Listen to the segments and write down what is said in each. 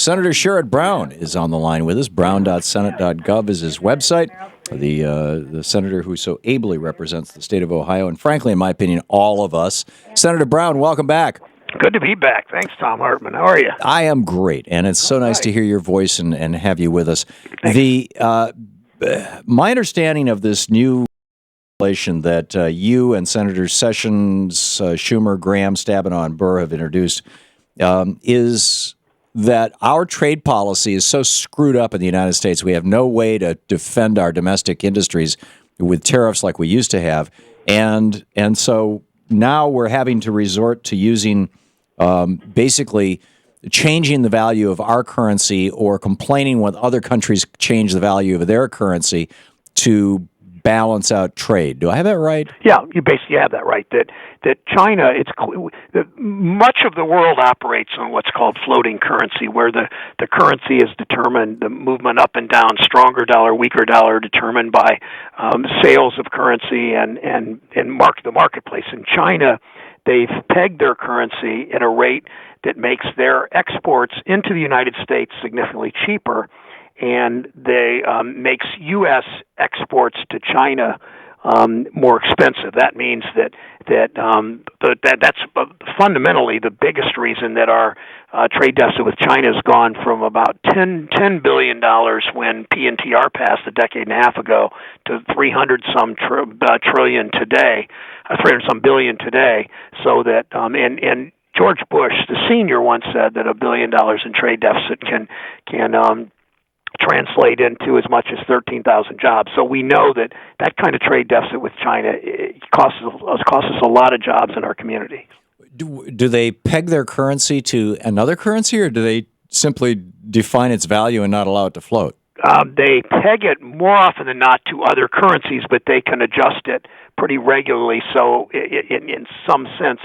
Senator Sherrod Brown is on the line with us. Brown.senate.gov is his website. The senator who so ably represents the state of Ohio, and frankly, in my opinion, all of us. Senator Brown, welcome back. Good to be back. Thanks, Thom Hartmann. How are you? I am great, and it's so nice to hear your voice and have you with us. My understanding of this new legislation that you and Senators Sessions, Schumer, Graham, Stabenow, and Burr have introduced is that our trade policy is so screwed up in the United States. We have no way to defend our domestic industries with tariffs like we used to have. And so now we're having to resort to using basically changing the value of our currency or complaining when other countries change the value of their currency to balance out trade. Do I have that right? Yeah, you basically have that right. That China, much of the world operates on what's called floating currency, where the currency is determined, the movement up and down, stronger dollar, weaker dollar, determined by sales of currency and the marketplace. In China, they've pegged their currency at a rate that makes their exports into the United States significantly cheaper, and they makes U.S. exports to China more expensive. That means that's fundamentally the biggest reason that our trade deficit with China has gone from about $10 billion when PNTR passed a decade and a half ago to 300-some trillion today, 300-some billion today. So that and George Bush, the senior, once said that $1 billion in trade deficit can translate into as much as 13,000 jobs. So we know that kind of trade deficit with China costs us a lot of jobs in our community. Do they peg their currency to another currency, or do they simply define its value and not allow it to float? They peg it more often than not to other currencies, but they can adjust it pretty regularly. So, in some sense,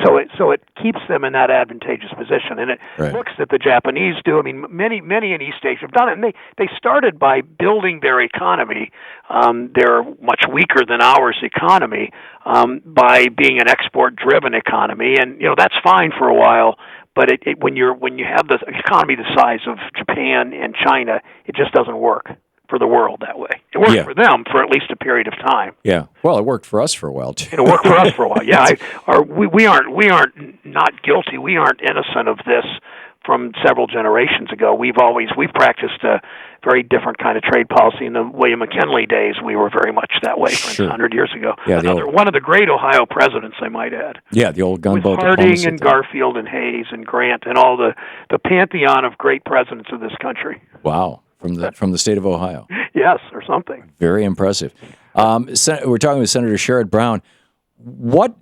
so it keeps them in that advantageous position, and it looks that the Japanese do. I mean, many in East Asia have done it, and they started by building their economy. They're much weaker than ours economy by being an export-driven economy, and that's fine for a while. But when you have the economy the size of Japan and China, it just doesn't work for the world that way. It worked for them for at least a period of time. Yeah, well, it worked for us for a while too. It worked for us for a while. Yeah, we aren't not guilty. We aren't innocent of this from several generations ago. We've practiced a very different kind of trade policy. In the William McKinley days, we were very much that way, 100 years ago. Yeah, one of the great Ohio presidents, I might add. Yeah, the old gunboat with Harding and Garfield and Hayes and Grant and all the pantheon of great presidents of this country. Wow, from the state of Ohio. Yes, or something. Very impressive. We're talking with Senator Sherrod Brown. What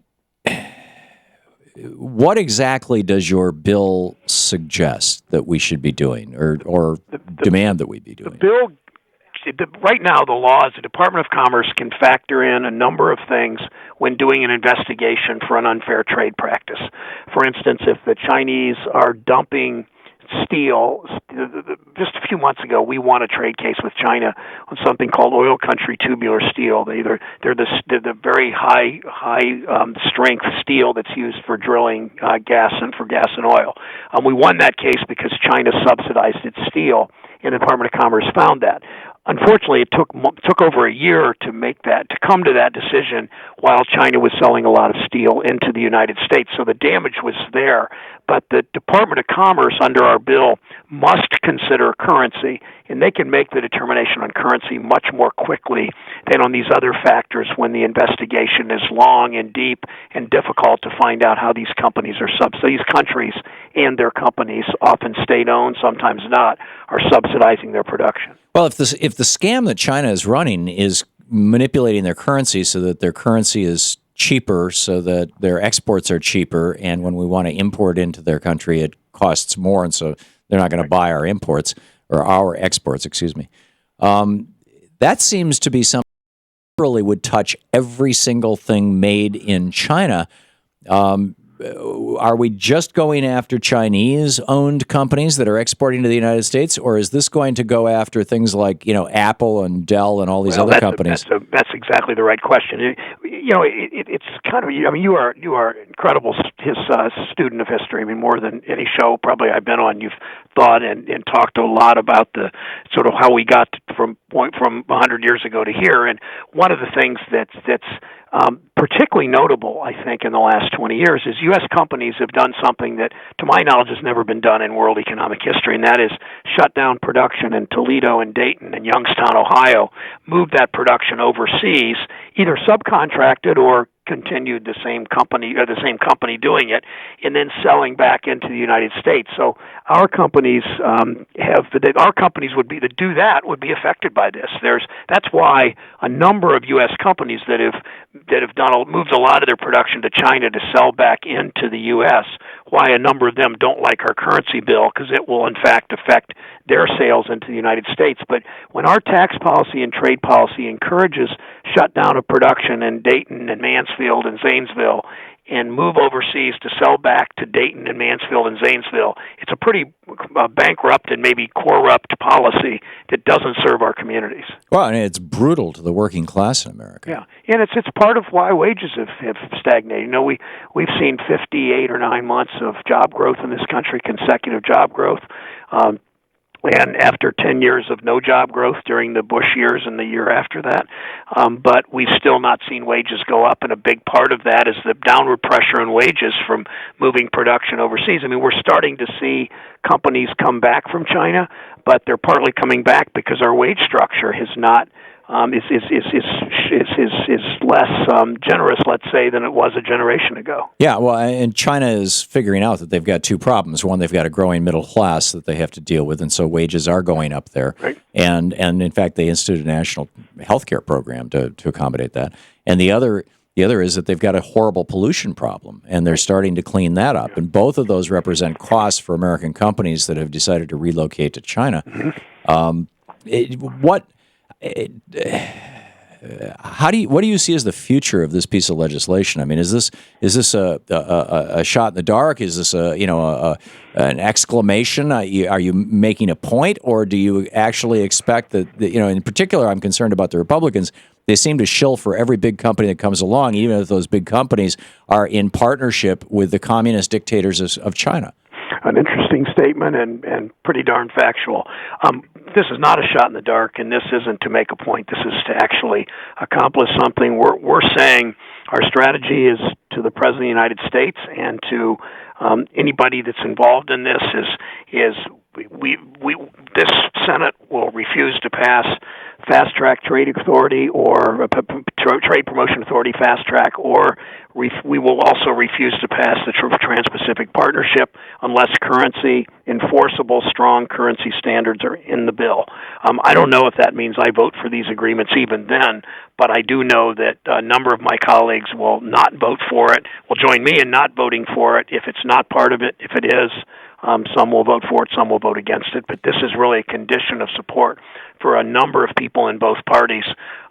exactly does your bill suggest that we should be doing, or demand that we be doing? The bill, right now, the law is the Department of Commerce can factor in a number of things when doing an investigation for an unfair trade practice. For instance, if the Chinese are dumping steel, just a few months ago, we won a trade case with China on something called oil country tubular steel. They're the very high strength steel that's used for drilling gas and oil. We won that case because China subsidized its steel, and the Department of Commerce found that. Unfortunately, it took over a year to come to that decision while China was selling a lot of steel into the United States. So the damage was there. But the Department of Commerce, under our bill, must consider currency, and they can make the determination on currency much more quickly than on these other factors when the investigation is long and deep and difficult to find out how these companies are these countries and their companies, often state-owned, sometimes not, are subsidizing their production. Well, if the scam that China is running is manipulating their currency so that their currency is cheaper, so that their exports are cheaper, and when we want to import into their country, it costs more, and so they're not going to buy our imports or our exports. Excuse me. That seems to be something that really would touch every single thing made in China. are we just going after Chinese-owned companies that are exporting to the United States, or is this going to go after things like Apple and Dell and all these other companies? That's exactly the right question. It's kind of. I mean, you are incredible student of history. I mean, more than any show probably I've been on, you've thought and talked a lot about the sort of how we got from 100 years ago to here. And one of the things that's particularly notable, I think, in the last 20 years is U.S. companies have done something that, to my knowledge, has never been done in world economic history, and that is shut down production in Toledo and Dayton and Youngstown, Ohio, moved that production overseas, either subcontracted or continued the same company doing it, and then selling back into the United States. So our companies would be affected by this. That's why a number of U.S. companies that have moved a lot of their production to China to sell back into the U.S. Why a number of them don't like our currency bill, because it will in fact affect their sales into the United States. But when our tax policy and trade policy encourages shutdown of production in Dayton and Mansfield and Zanesville and move overseas to sell back to Dayton and Mansfield and Zanesville, it's a pretty bankrupt and maybe corrupt policy that doesn't serve our communities. Well, and it's brutal to the working class in America. Yeah, and it's part of why wages have stagnated. We've seen 58 or 9 months of job growth in this country, consecutive job growth. And after 10 years of no job growth during the Bush years and the year after that. But we've still not seen wages go up, and a big part of that is the downward pressure on wages from moving production overseas. I mean, we're starting to see companies come back from China, but they're partly coming back because our wage structure has not is less generous, let's say, than it was a generation ago. Yeah, well, and China is figuring out that they've got two problems. One, they've got a growing middle class that they have to deal with, and so wages are going up there. Right. And in fact, they instituted a national health care program to accommodate that. And the other is that they've got a horrible pollution problem, and they're starting to clean that up. And both of those represent costs for American companies that have decided to relocate to China. What do you see as the future of this piece of legislation? I mean, is this a shot in the dark? Is this an exclamation? Are you making a point, or do you actually expect that? In particular, I'm concerned about the Republicans. They seem to shill for every big company that comes along, even if those big companies are in partnership with the communist dictators of China. An interesting statement and pretty darn factual. This is not a shot in the dark, and this isn't to make a point. This is to actually accomplish something. We're saying our strategy is to the President of the United States and to anybody that's involved in this is this Senate will refuse to pass Fast Track Trade Authority or Trade Promotion Authority Fast Track, or we will also refuse to pass the Trans-Pacific Partnership unless enforceable, strong currency standards are in the bill. I don't know if that means I vote for these agreements even then, but I do know that a number of my colleagues will not vote for it, will join me in not voting for it if it's not part of it. If it is, some will vote for it, some will vote against it, but this is really a condition of support for a number of people in both parties,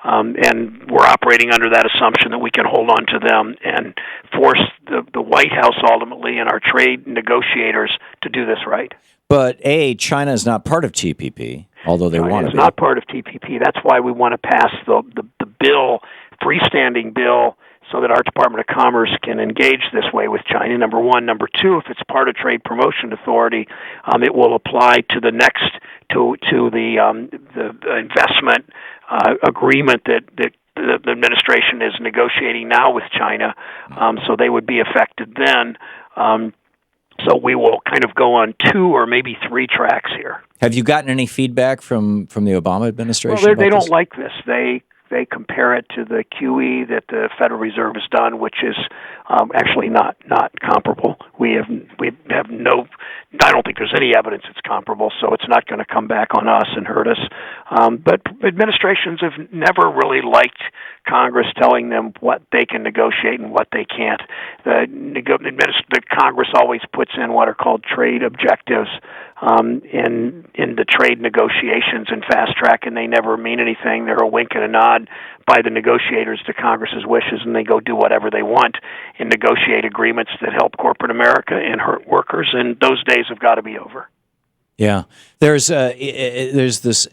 and we're operating under that assumption that we can hold on to them and force the White House ultimately and our trade negotiators to do this right. But China is not part of TPP, although they want to be. It's not part of TPP. That's why we want to pass the bill, freestanding bill, so that our Department of Commerce can engage this way with China, number one. Number two, if it's part of Trade Promotion Authority, it will apply to the next, to the investment agreement that the administration is negotiating now with China, so they would be affected then. So we will kind of go on 2 or maybe 3 tracks here. Have you gotten any feedback from the Obama administration? Well, they don't like this. They compare it to the QE that the Federal Reserve has done, which is actually not comparable. We have no. I don't think there's any evidence it's comparable, so it's not going to come back on us and hurt us. But administrations have never really liked Congress telling them what they can negotiate and what they can't. The Congress always puts in what are called trade objectives, in the trade negotiations and fast track, and they never mean anything. They're a wink and a nod by the negotiators to Congress's wishes, and they go do whatever they want and negotiate agreements that help corporate America and hurt workers. And those days have got to be over. Yeah, there's this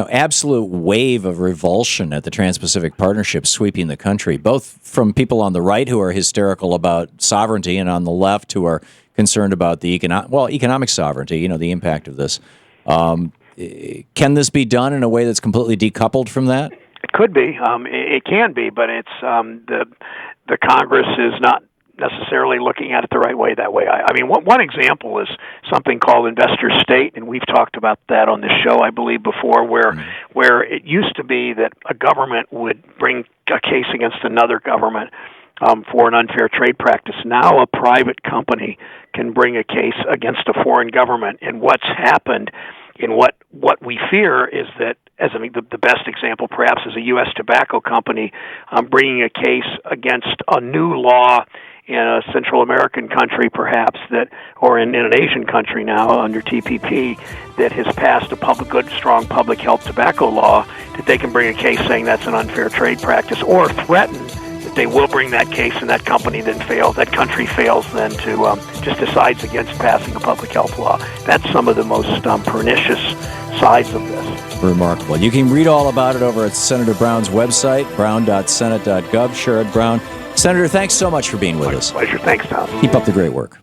absolute wave of revulsion at the Trans-Pacific Partnership sweeping the country, both from people on the right who are hysterical about sovereignty and on the left who are concerned about the economic sovereignty, the impact of this. Can this be done in a way that's completely decoupled from that? It could be. It can be, but it's the Congress is not necessarily looking at it the right way that way. I mean, one example is something called investor state, and we've talked about that on this show, I believe, before, where it used to be that a government would bring a case against another government for an unfair trade practice. Now a private company can bring a case against a foreign government, and what's happened in what we fear is that, the best example perhaps is a U.S. tobacco company bringing a case against a new law in a Central American country, perhaps, or in an Asian country now under TPP, that has passed a good, strong public health tobacco law, that they can bring a case saying that's an unfair trade practice, or threaten that they will bring that case, and that company then fails. That country fails then to just decides against passing a public health law. That's some of the most pernicious sides of this. Remarkable. You can read all about it over at Senator Brown's website, brown.senate.gov. Sherrod Brown. Senator, thanks so much for being with us. My pleasure. Thanks, Tom. Keep up the great work.